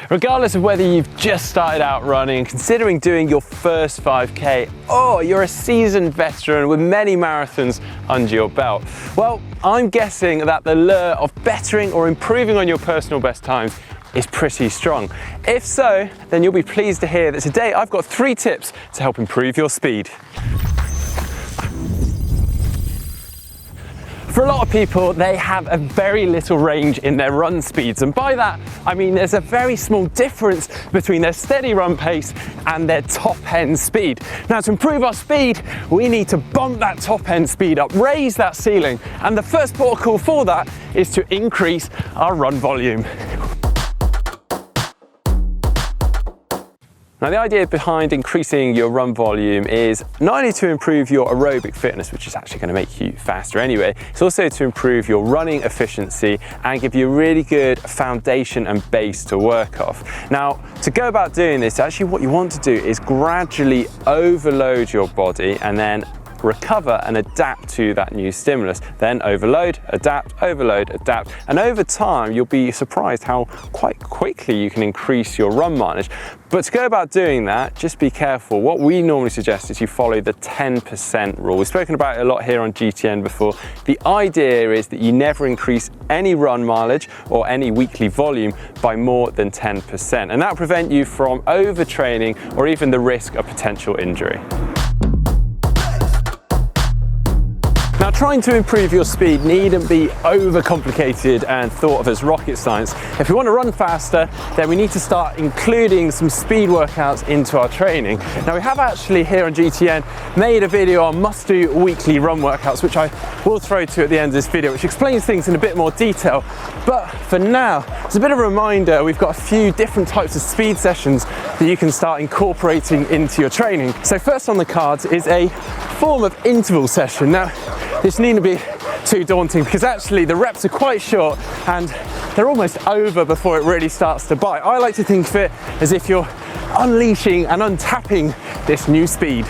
Regardless of whether you've just started out running and considering doing your first 5K, or you're a seasoned veteran with many marathons under your belt, well, I'm guessing that the lure of bettering or improving on your personal best times is pretty strong. If so, then you'll be pleased to hear that today I've got 3 tips to help improve your speed. For a lot of people, they have a very little range in their run speeds, and by that I mean there's a very small difference between their steady run pace and their top end speed. Now, to improve our speed, we need to bump that top end speed up, raise that ceiling, and the first port of call for that is to increase our run volume. Now, the idea behind increasing your run volume is not only to improve your aerobic fitness, which is actually going to make you faster anyway, it's also to improve your running efficiency and give you a really good foundation and base to work off. Now, to go about doing this, actually what you want to do is gradually overload your body and then recover and adapt to that new stimulus. Then overload, adapt, and over time you'll be surprised how quite quickly you can increase your run mileage. But to go about doing that, just be careful. What we normally suggest is you follow the 10% rule. We've spoken about it a lot here on GTN before. The idea is that you never increase any run mileage or any weekly volume by more than 10%, and that'll prevent you from overtraining or even the risk of potential injury. Now, trying to improve your speed needn't be overcomplicated and thought of as rocket science. If we want to run faster, then we need to start including some speed workouts into our training. Now, we have actually here on GTN made a video on must-do weekly run workouts, which I will throw to at the end of this video, which explains things in a bit more detail. But for now, as a bit of a reminder, we've got a few different types of speed sessions that you can start incorporating into your training. So first on the cards is a form of interval session. Now, this needn't be too daunting because actually the reps are quite short and they're almost over before it really starts to bite. I like to think of it as if you're unleashing and untapping this new speed.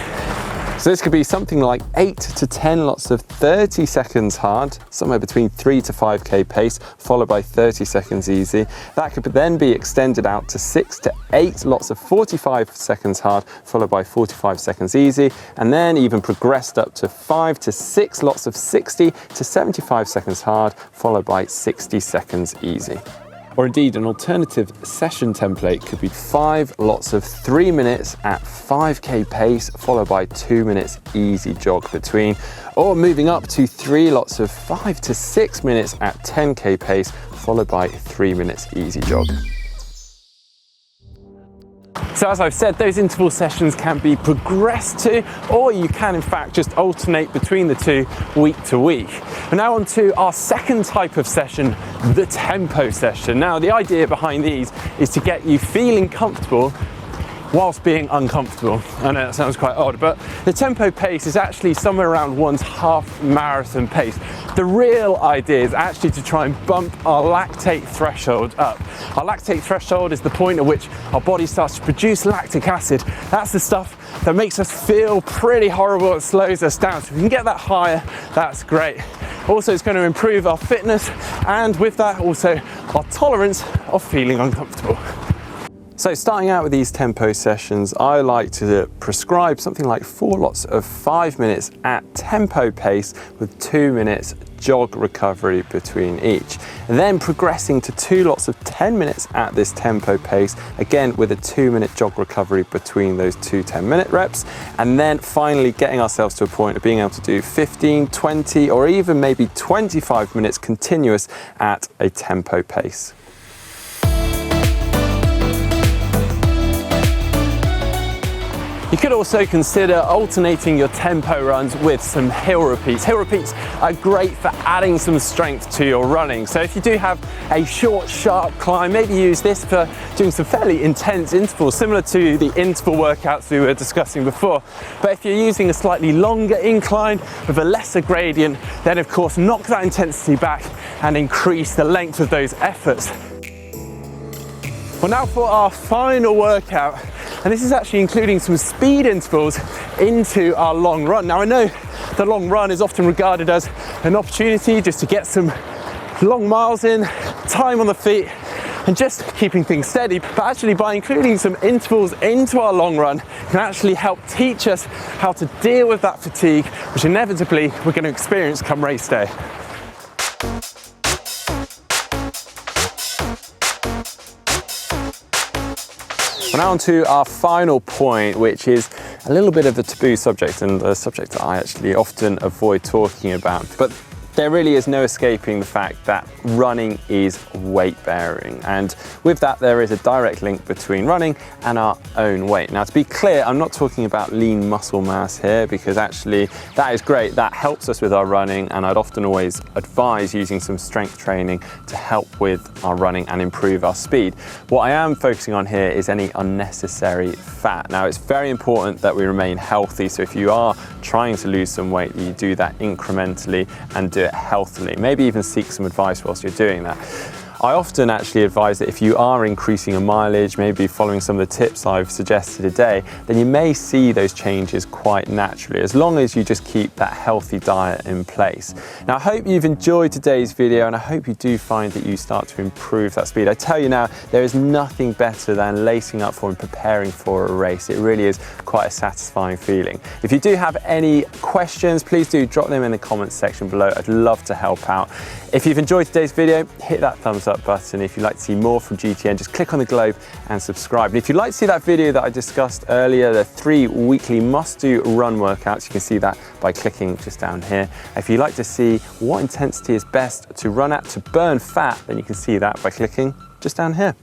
So this could be something like 8 to 10 lots of 30 seconds hard, somewhere between 3 to 5k pace, followed by 30 seconds easy. That could then be extended out to 6 to 8 lots of 45 seconds hard, followed by 45 seconds easy, and then even progressed up to 5 to 6 lots of 60 to 75 seconds hard, followed by 60 seconds easy. Or indeed, an alternative session template could be 5 lots of 3 minutes at 5k pace, followed by 2 minutes easy jog between, or moving up to 3 lots of 5 to 6 minutes at 10k pace, followed by 3 minutes easy jog. So as I've said, those interval sessions can be progressed to, or you can in fact just alternate between the two week to week. But now on to our second type of session, the tempo session. Now, the idea behind these is to get you feeling comfortable whilst being uncomfortable. I know that sounds quite odd, but the tempo pace is actually somewhere around one's half marathon pace. The real idea is actually to try and bump our lactate threshold up. Our lactate threshold is the point at which our body starts to produce lactic acid. That's the stuff that makes us feel pretty horrible. It slows us down. So if we can get that higher, that's great. Also, it's going to improve our fitness, and with that also our tolerance of feeling uncomfortable. So starting out with these tempo sessions, I like to prescribe something like 4 lots of 5 minutes at tempo pace with 2 minutes jog recovery between each. And then progressing to 2 lots of 10 minutes at this tempo pace, again with a 2-minute jog recovery between those 2 10-minute reps. And then finally getting ourselves to a point of being able to do 15, 20, or even maybe 25 minutes continuous at a tempo pace. You could also consider alternating your tempo runs with some hill repeats. Hill repeats are great for adding some strength to your running. So if you do have a short, sharp climb, maybe use this for doing some fairly intense intervals, similar to the interval workouts we were discussing before. But if you're using a slightly longer incline with a lesser gradient, then of course knock that intensity back and increase the length of those efforts. Well, now for our final workout, and this is actually including some speed intervals into our long run. Now, I know the long run is often regarded as an opportunity just to get some long miles in, time on the feet, and just keeping things steady, but actually by including some intervals into our long run can actually help teach us how to deal with that fatigue, which inevitably we're going to experience come race day. Now on to our final point, which is a little bit of a taboo subject and a subject that I actually often avoid talking about. But there really is no escaping the fact that running is weight bearing, and with that there is a direct link between running and our own weight. Now, to be clear, I'm not talking about lean muscle mass here, because actually that is great, that helps us with our running, and I'd often always advise using some strength training to help with our running and improve our speed. What I am focusing on here is any unnecessary fat. Now, it's very important that we remain healthy, so if you are trying to lose some weight, you do that incrementally and do it healthily. Maybe even seek some advice whilst you're doing that. I often actually advise that if you are increasing your mileage, maybe following some of the tips I've suggested today, then you may see those changes quite naturally, as long as you just keep that healthy diet in place. Now, I hope you've enjoyed today's video, and I hope you do find that you start to improve that speed. I tell you now, there is nothing better than lacing up for and preparing for a race. It really is quite a satisfying feeling. If you do have any questions, please do drop them in the comments section below. I'd love to help out. If you've enjoyed today's video, hit that thumbs up button. If you'd like to see more from GTN, just click on the globe and subscribe. And if you'd like to see that video that I discussed earlier, the 3 weekly must-do run workouts, you can see that by clicking just down here. If you'd like to see what intensity is best to run at to burn fat, then you can see that by clicking just down here.